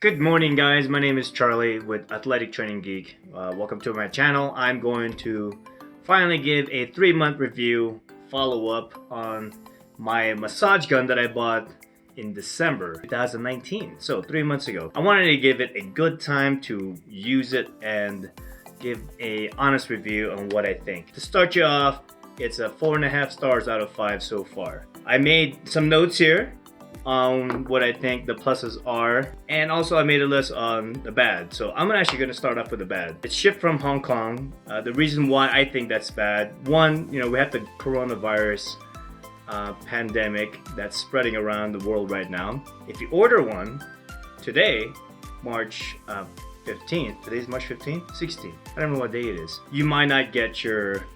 Good morning, guys. My name is Charlie with Athletic Training Geek. Welcome to my channel. I'm going to finally give a 3-month review follow-up on my massage gun that I bought in December 2019, so 3 months ago. I wanted to give it a good time to use it and give a honest review on what I think. To start you off, it's a 4.5 stars out of 5 so far. I made some notes here on what I think the pluses are, and also I made a list on the bad. So I'm actually going to start off with the bad. It's shipped from Hong Kong. The reason why I think that's bad, one, we have the coronavirus pandemic that's spreading around the world right now. If you order one today, March 15th, today's March 15th, 16th, I don't know what day it is, you might not get your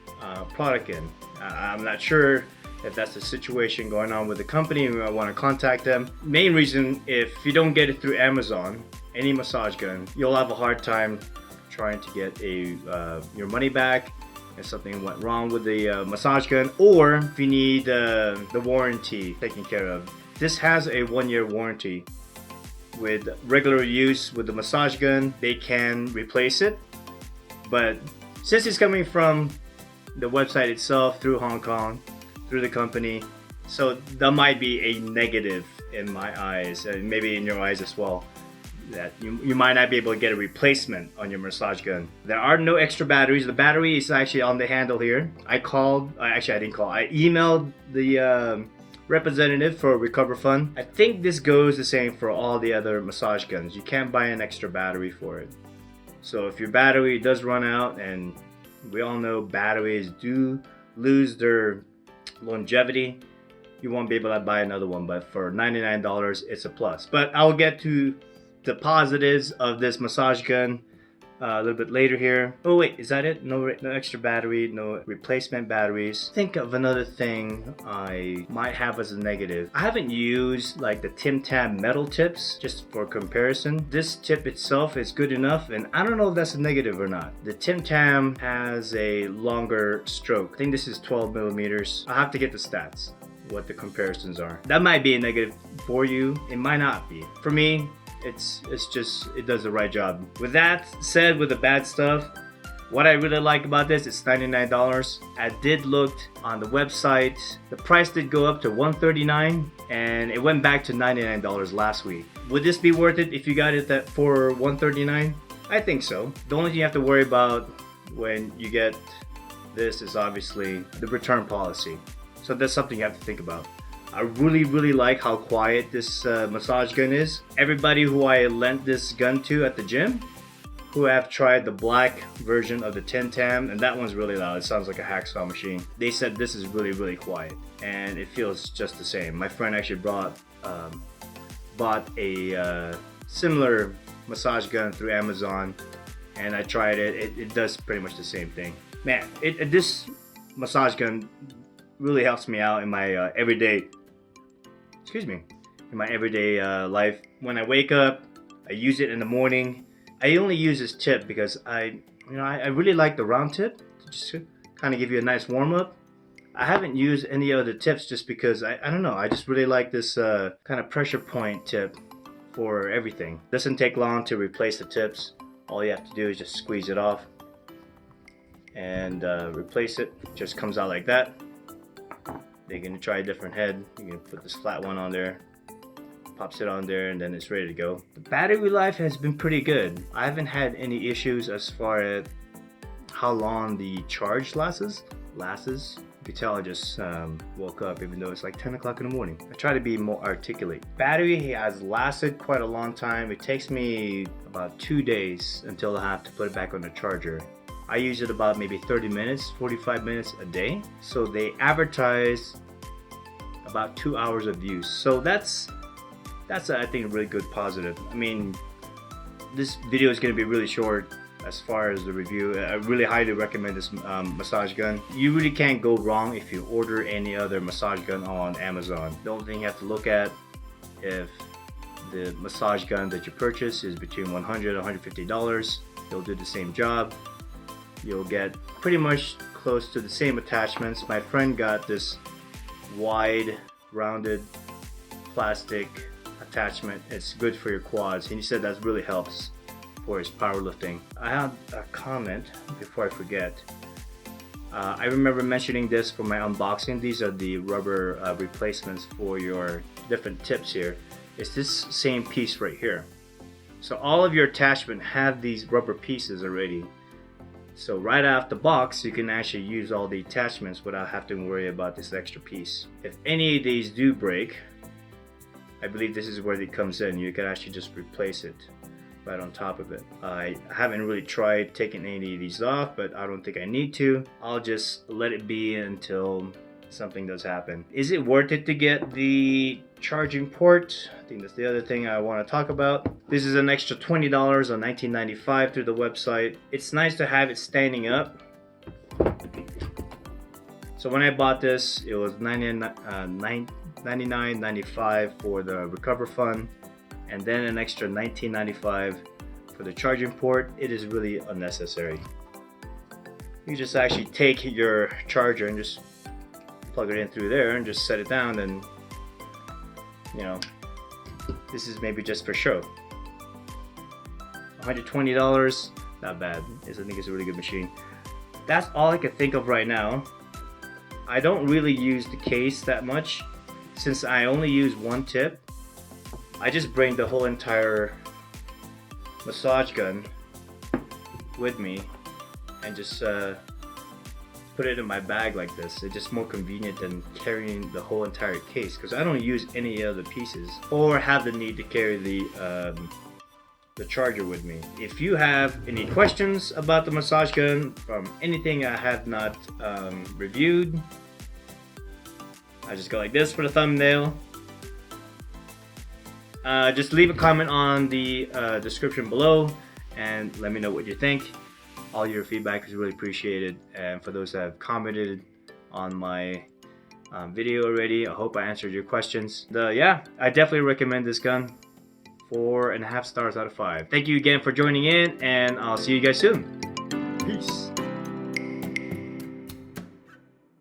product in. I'm not sure if that's the situation going on with the company. I want to contact them. Main reason, if you don't get it through Amazon, any massage gun, you'll have a hard time trying to get your money back if something went wrong with the massage gun, or if you need the warranty taken care of. This has a 1-year warranty. With regular use with the massage gun, they can replace it, but since it's coming from the website itself through Hong Kong, through the company, so that might be a negative in my eyes, and maybe in your eyes as well, that you might not be able to get a replacement on your massage gun. There are no extra batteries. The battery is actually on the handle here. I emailed the representative for RecoverFun. I think this goes the same for all the other massage guns. You can't buy an extra battery for it. So if your battery does run out, and we all know batteries do lose their longevity, you won't be able to buy another one. But for $99, it's a plus. But I'll get to the positives of this massage gun a little bit later here. Oh wait, is that it? No extra battery, no replacement batteries. Think of another thing I might have as a negative. I haven't used like the Tim Tam metal tips, just for comparison. This tip itself is good enough, and I don't know if that's a negative or not. The Tim Tam has a longer stroke. I think this is 12 millimeters. I'll have to get the stats, what the comparisons are. That might be a negative for you. It might not be. For me, it's just, it does the right job. With that said, with the bad stuff, what I really like about this is $99. I did look on the website. The price did go up to $139, and it went back to $99 last week. Would this be worth it if you got it for $139? I think so. The only thing you have to worry about when you get this is obviously the return policy. So that's something you have to think about. I really like how quiet this massage gun is. Everybody who I lent this gun to at the gym, who have tried the black version of the Tim Tam, and that one's really loud. It sounds like a hacksaw machine. They said this is really quiet, and it feels just the same. My friend actually bought a similar massage gun through Amazon, and I tried it. It does pretty much the same thing. Man, this massage gun really helps me out in my everyday life. When I wake up, I use it in the morning. I only use this tip because I really like the round tip to just kind of give you a nice warm up. I haven't used any other tips just because I don't know, I just really like this kind of pressure point tip for everything. Doesn't take long to replace the tips. All you have to do is just squeeze it off and replace it. Just comes out like that. You're going to try a different head. You're going to put this flat one on there, pops it on there, and then it's ready to go. The battery life has been pretty good. I haven't had any issues as far as how long the charge lasts. You can tell I just woke up, even though it's like 10 o'clock in the morning. I try to be more articulate. Battery has lasted quite a long time. It takes me about 2 days until I have to put it back on the charger. I use it about maybe 30 minutes, 45 minutes a day. So they advertise about 2 hours of use. So that's I think a really good positive. I mean, this video is going to be really short as far as the review. I really highly recommend this massage gun. You really can't go wrong if you order any other massage gun on Amazon. The only thing you have to look at, if the massage gun that you purchase is between $100 and $150, it'll do the same job. You'll get pretty much close to the same attachments. My friend got this wide rounded plastic attachment. It's good for your quads, and he said that really helps for his powerlifting. I have a comment before I forget. I remember mentioning this for my unboxing. These are the rubber replacements for your different tips here. It's this same piece right here. So all of your attachment have these rubber pieces already. So right out the box, you can actually use all the attachments without having to worry about this extra piece. If any of these do break, I believe this is where it comes in. You can actually just replace it right on top of it. I haven't really tried taking any of these off, but I don't think I need to. I'll just let it be until something does happen. Is it worth it to get the charging port? I think that's the other thing I want to talk about. This is an extra $20 on $19.95 through the website. It's nice to have it standing up. So when I bought this, it was $99.95 for the RecoverFun, and then an extra $19.95 for the charging port. It is really unnecessary. You just actually take your charger and just plug it in through there and just set it down, and you know, this is maybe just for show. $120, not bad. I think it's a really good machine. That's all I can think of right now. I don't really use the case that much. Since I only use one tip, I just bring the whole entire massage gun with me and just put it in my bag like this. It's just more convenient than carrying the whole entire case, because I don't use any other pieces or have the need to carry the charger with me. If you have any questions about the massage gun from anything I have not reviewed, I just go like this for the thumbnail. Just leave a comment on the description below and let me know what you think. All your feedback is really appreciated, and for those that have commented on my video already, I hope I answered your questions. Yeah, I definitely recommend this gun. 4.5 stars out of 5. Thank you again for joining in, and I'll see you guys soon. Peace.